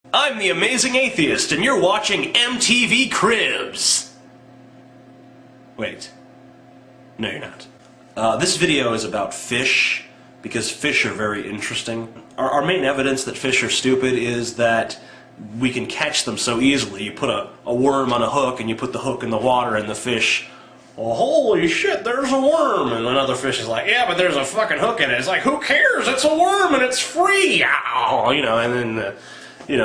I'm the Amazing Atheist, and you're watching MTV Cribs! Wait. No, you're not. This video is about fish, because fish are very interesting. Our main evidence that fish are stupid is that we can catch them so easily. You put a worm on a hook, and you put the hook in the water, and the fish, oh, holy shit, there's a worm! And another fish is like, yeah, but there's a fucking hook in it. It's like, who cares? It's a worm, and it's free! Ow! You know, and then...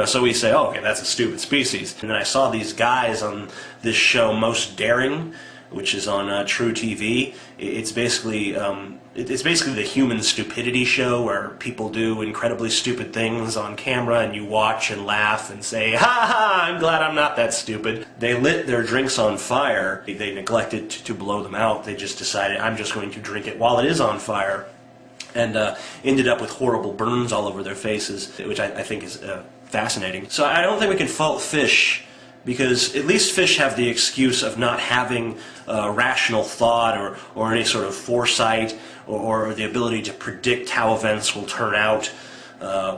so we say, oh, okay, that's a stupid species. And then I saw these guys on this show, Most Daring, which is on True TV. It's basically the human stupidity show where people do incredibly stupid things on camera, and you watch and laugh and say, ha ha, I'm glad I'm not that stupid. They lit their drinks on fire. They neglected to blow them out. They just decided, I'm just going to drink it while it is on fire. And ended up with horrible burns all over their faces, which I think is fascinating. So I don't think we can fault fish, because at least fish have the excuse of not having rational thought or any sort of foresight or the ability to predict how events will turn out.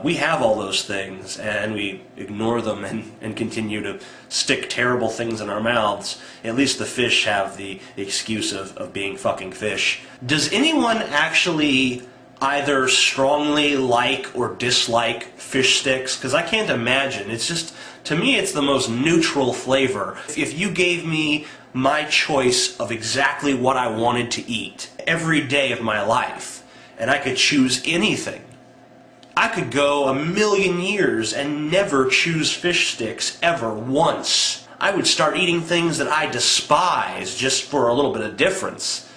We have all those things, and we ignore them and continue to stick terrible things in our mouths. At least the fish have the excuse of being fucking fish. Does anyone actually either strongly like or dislike fish sticks? Because I can't imagine. It's just, to me, it's the most neutral flavor. If you gave me my choice of exactly what I wanted to eat every day of my life, and I could choose anything, I could go a million years and never choose fish sticks ever once. I would start eating things that I despise just for a little bit of difference.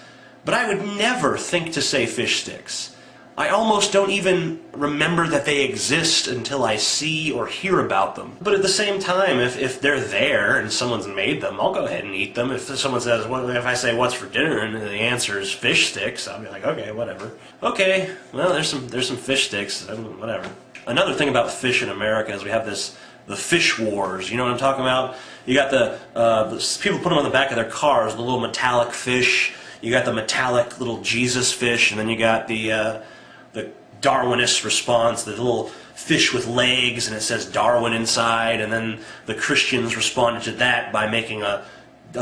But I would never think to say fish sticks. I almost don't even remember that they exist until I see or hear about them. But at the same time, if they're there and someone's made them, I'll go ahead and eat them. If someone says, well, if I say, what's for dinner, and the answer is fish sticks, I'll be like, okay, whatever. Okay, well, there's some fish sticks, whatever. Another thing about fish in America is we have the fish wars. You know what I'm talking about? You got the people put them on the back of their cars, the little metallic fish. You got the metallic little Jesus fish, and then you got the Darwinist response, the little fish with legs, and it says Darwin inside, and then the Christians responded to that by making a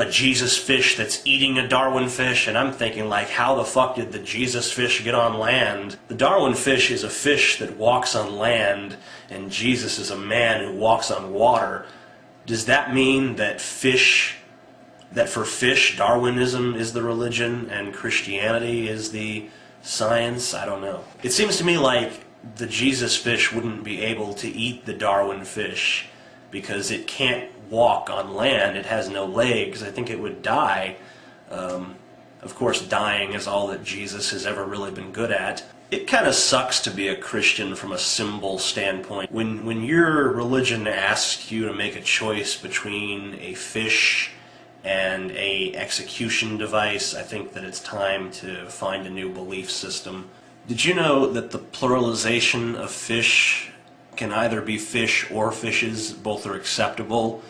Jesus fish that's eating a Darwin fish, and I'm thinking, like, how the fuck did the Jesus fish get on land? The Darwin fish is a fish that walks on land, and Jesus is a man who walks on water. Does that mean that for fish, Darwinism is the religion and Christianity is the science? I don't know. It seems to me like the Jesus fish wouldn't be able to eat the Darwin fish because it can't walk on land. It has no legs. I think it would die. Of course, dying is all that Jesus has ever really been good at. It kind of sucks to be a Christian from a symbol standpoint. When your religion asks you to make a choice between a fish and a execution device, I think that it's time to find a new belief system. Did you know that the pluralization of fish can either be fish or fishes? Both are acceptable,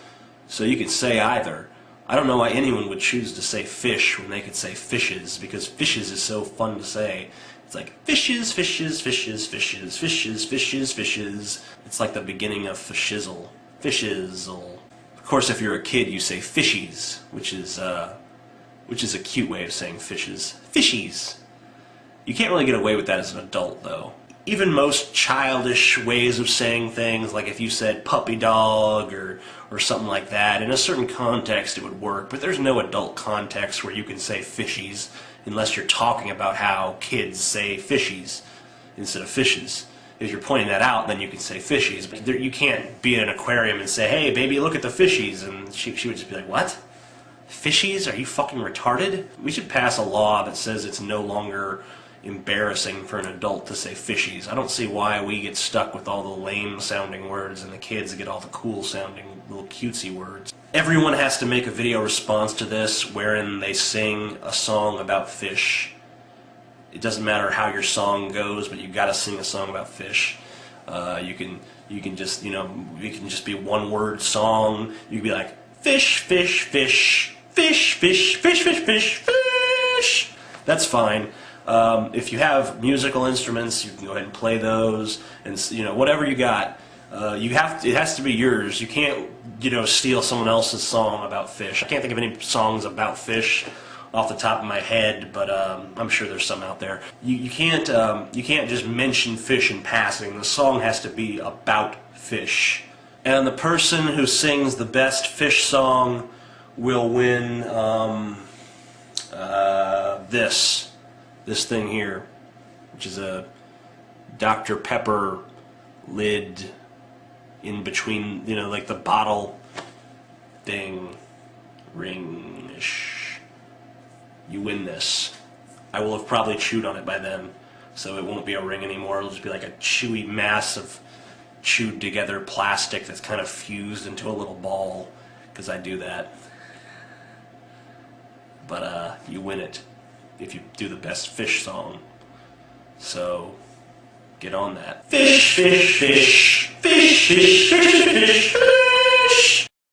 so you could say either. I don't know why anyone would choose to say fish when they could say fishes, because fishes is so fun to say. It's like fishes, fishes, fishes, fishes, fishes, fishes, fishes. It's like the beginning of fashizzle. Fishizzle. Of course, if you're a kid, you say fishies, which is a cute way of saying fishes. Fishies. You can't really get away with that as an adult, though. Even most childish ways of saying things, like if you said puppy dog or something like that, in a certain context it would work, but there's no adult context where you can say fishies unless you're talking about how kids say fishies instead of fishes. If you're pointing that out, then you can say fishies. But you can't be in an aquarium and say, hey, baby, look at the fishies. And she would just be like, what? Fishies? Are you fucking retarded? We should pass a law that says it's no longer embarrassing for an adult to say fishies. I don't see why we get stuck with all the lame-sounding words and the kids get all the cool-sounding little cutesy words. Everyone has to make a video response to this wherein they sing a song about fish. It doesn't matter how your song goes, but you gotta sing a song about fish. You can just, it can just be one word song. You can be like, fish, fish, fish, fish, fish, fish, fish, fish, fish. That's fine. If you have musical instruments, you can go ahead and play those, and whatever you got. It has to be yours. You can't, steal someone else's song about fish. I can't think of any songs about fish off the top of my head, but I'm sure there's some out there. You can't just mention fish in passing. The song has to be about fish. And the person who sings the best fish song will win this thing here, which is a Dr. Pepper lid in between, like the bottle thing, ring-ish. You win this. I will have probably chewed on it by then, so it won't be a ring anymore. It'll just be like a chewy mass of chewed together plastic that's kind of fused into a little ball, because I do that. But you win it if you do the best fish song. So get on that. Fish, fish, fish, fish, fish, fish, fish.